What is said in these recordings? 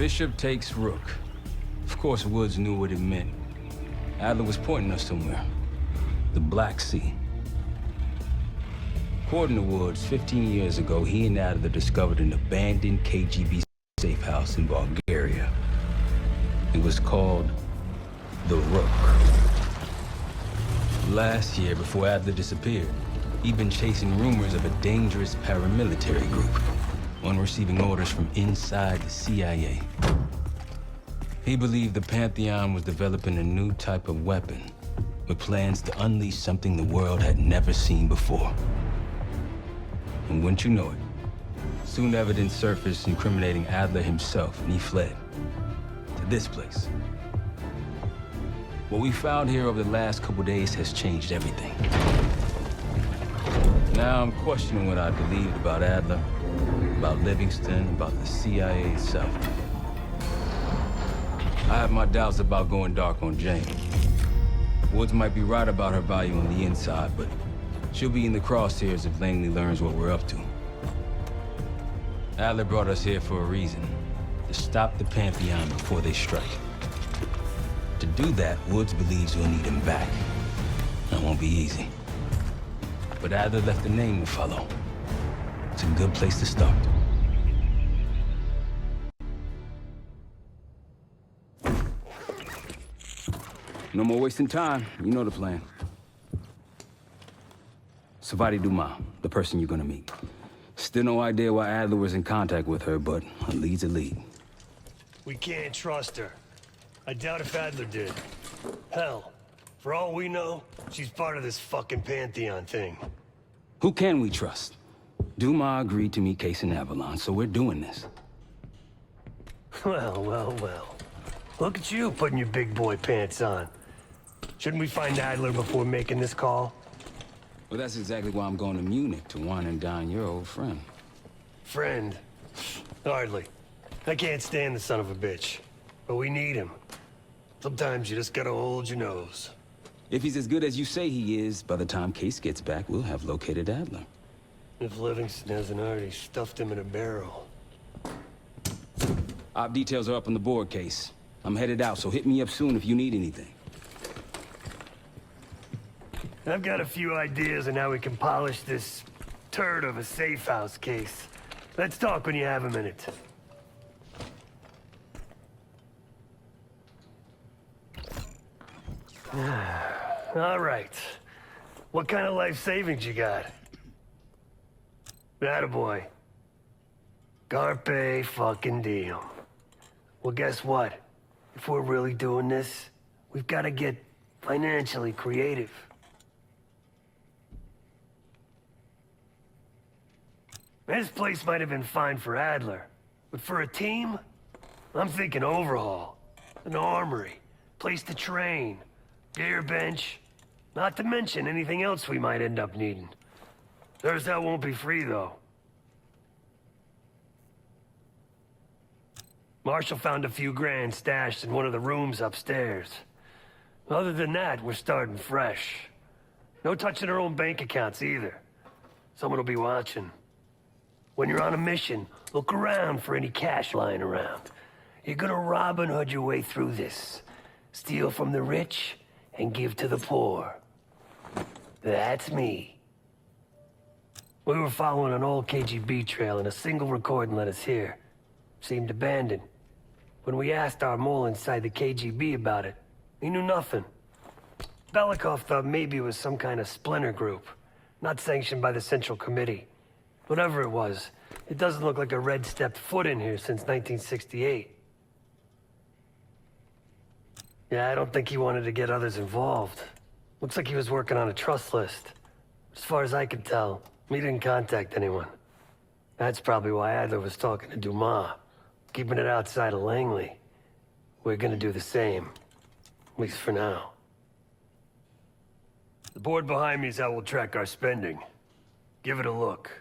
Bishop takes Rook. Of course, Woods knew what it meant. Adler was pointing us somewhere. The Black Sea. According to Woods, 15 years ago, he and Adler discovered an abandoned KGB safe house in Bulgaria. It was called the Rook. Last year, before Adler disappeared, he'd been chasing rumors of a dangerous paramilitary group, one receiving orders from inside the CIA. He believed the Pantheon was developing a new type of weapon, with plans to unleash something the world had never seen before. And wouldn't you know it, soon evidence surfaced incriminating Adler himself, and he fled to this place. What we found here over the last couple days has changed everything. Now I'm questioning what I believed about Adler, about Livingston, about the CIA itself. I have my doubts about going dark on Jane. Woods might be right about her value on the inside, but she'll be in the crosshairs if Langley learns what we're up to. Adler brought us here for a reason, to stop the Pantheon before they strike. To do that, Woods believes we'll need him back. That won't be easy. But Adler left a name to follow. It's a good place to start. No more wasting time. You know the plan. Savati Dumas, the person you're gonna meet. Still no idea why Adler was in contact with her, but a lead's a lead. We can't trust her. I doubt if Adler did. Hell, for all we know, she's part of this fucking Pantheon thing. Who can we trust? Dumas agreed to meet Case in Avalon, so we're doing this. Well, well, well. Look at you putting your big boy pants on. Shouldn't we find Adler before making this call? Well, that's exactly why I'm going to Munich, to wine and dine your old friend. Friend? Hardly. I can't stand the son of a bitch. But we need him. Sometimes you just gotta hold your nose. If he's as good as you say he is, by the time Case gets back, we'll have located Adler. If Livingston hasn't already stuffed him in a barrel. Op details are up on the board, Case. I'm headed out, so hit me up soon if you need anything. I've got a few ideas on how we can polish this turd of a safe house case. Let's talk when you have a minute. All right. What kind of life savings you got? Attaboy. Carpe fucking diem. Well, guess what? If we're really doing this, we've got to get financially creative. This place might have been fine for Adler, but for a team, I'm thinking overhaul. An armory, place to train, gear bench, not to mention anything else we might end up needing. There's that won't be free, though. Marshall found a few grand stashed in one of the rooms upstairs. Other than that, we're starting fresh. No touching our own bank accounts either. Someone will be watching. When you're on a mission, look around for any cash lying around. You're gonna Robin Hood your way through this. Steal from the rich and give to the poor. That's me. We were following an old KGB trail and a single recording led us here. Seemed abandoned. When we asked our mole inside the KGB about it, he knew nothing. Belikov thought maybe it was some kind of splinter group, not sanctioned by the Central Committee. Whatever it was, it doesn't look like a Red stepped foot in here since 1968. Yeah, I don't think he wanted to get others involved. Looks like he was working on a trust list. As far as I can tell, he didn't contact anyone. That's probably why Adler was talking to Dumas, keeping it outside of Langley. We're gonna do the same, at least for now. The board behind me is how we'll track our spending. Give it a look.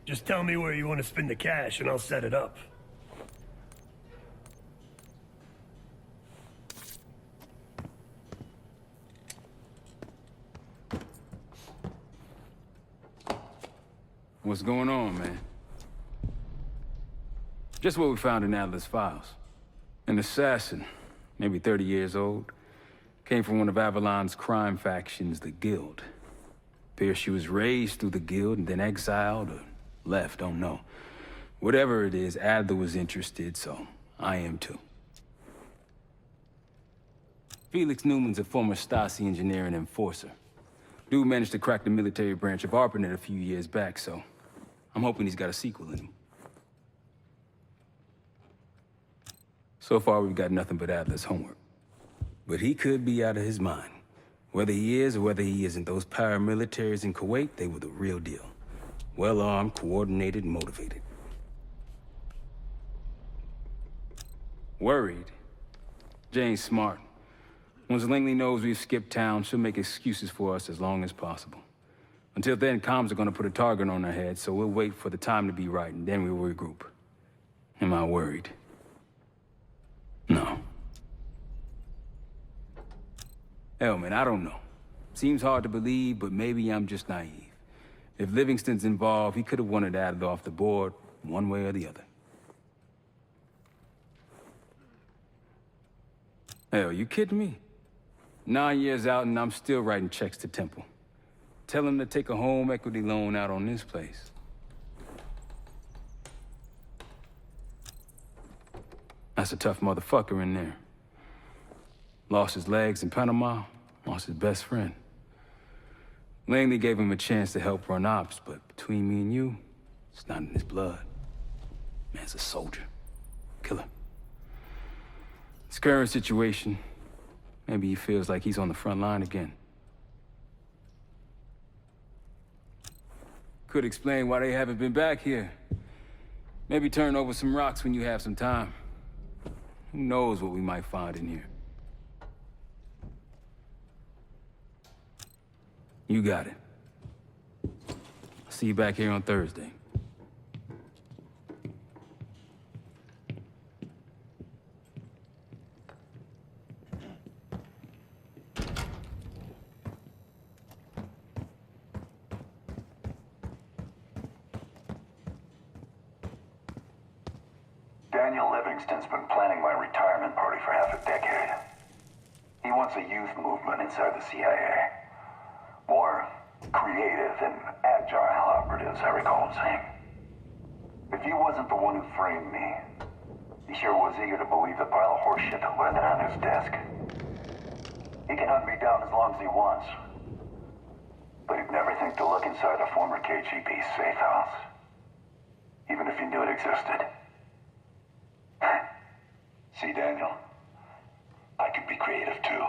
Just tell me where you want to spend the cash and I'll set it up. What's going on, man? Just what we found in Adler's files. An assassin, maybe 30 years old, came from one of Avalon's crime factions, the Guild. Appears she was raised through the Guild and then exiled or left, don't know. Whatever it is, Adler was interested, so I am too. Felix Newman's a former Stasi engineer and enforcer. Dude managed to crack the military branch of ARPANET a few years back, so I'm hoping he's got a sequel in him. So far, we've got nothing but Adler's homework. But he could be out of his mind. Whether he is or whether he isn't, those paramilitaries in Kuwait, they were the real deal. Well-armed, coordinated, motivated. Worried? Jane's smart. Once Langley knows we've skipped town, she'll make excuses for us as long as possible. Until then, comms are gonna put a target on our head, so we'll wait for the time to be right, and then we'll regroup. Am I worried? No. Hell, man, I don't know. Seems hard to believe, but maybe I'm just naive. If Livingston's involved, he could have wanted Adler off the board, one way or the other. Hell, you kidding me? 9 years out and I'm still writing checks to Temple. Tell him to take a home equity loan out on this place. That's a tough motherfucker in there. Lost his legs in Panama, lost his best friend. Langley gave him a chance to help run ops, but between me and you, it's not in his blood. Man's a soldier. Killer. His current situation, maybe he feels like he's on the front line again. Could explain why they haven't been back here. Maybe turn over some rocks when you have some time. Who knows what we might find in here? You got it. I'll see you back here on Thursday. Daniel Livingston's been planning my retirement party for half a decade. He wants a youth movement inside the CIA. More creative and agile operatives, I recall him saying. If he wasn't the one who framed me, he sure was eager to believe the pile of horseshit that landed on his desk. He can hunt me down as long as he wants. But he'd never think to look inside a former KGB safe house. Even if he knew it existed. See, Daniel? I could be creative too.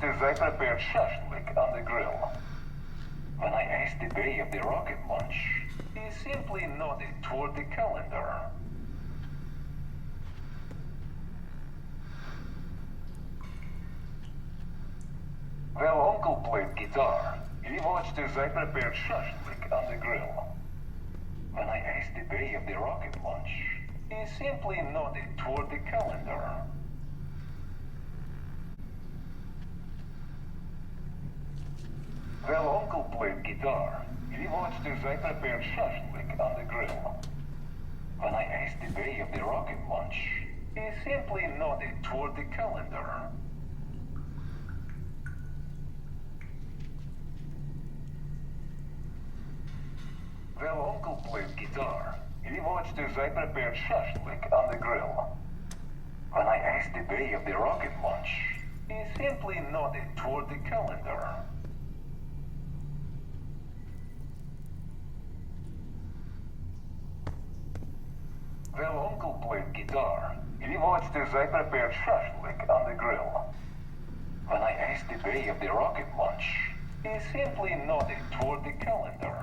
watched as I prepared shashlik on the grill. When I asked the day of the rocket launch, he simply nodded toward the calendar. Well, Uncle played guitar. He watched as I prepared shashlik on the grill. When I asked the day of the rocket launch, he simply nodded toward the calendar. Well, Uncle played guitar. He watched as I prepared shashlik on the grill. When I asked the day of the rocket launch, he simply nodded toward the calendar. Well, Uncle played guitar. He watched as I prepared shashlik on the grill. When I asked the day of the rocket launch, he simply nodded toward the calendar. Well, Uncle played guitar. He watched as I prepared shashlik on the grill. When I asked the day of the rocket launch, he simply nodded toward the calendar.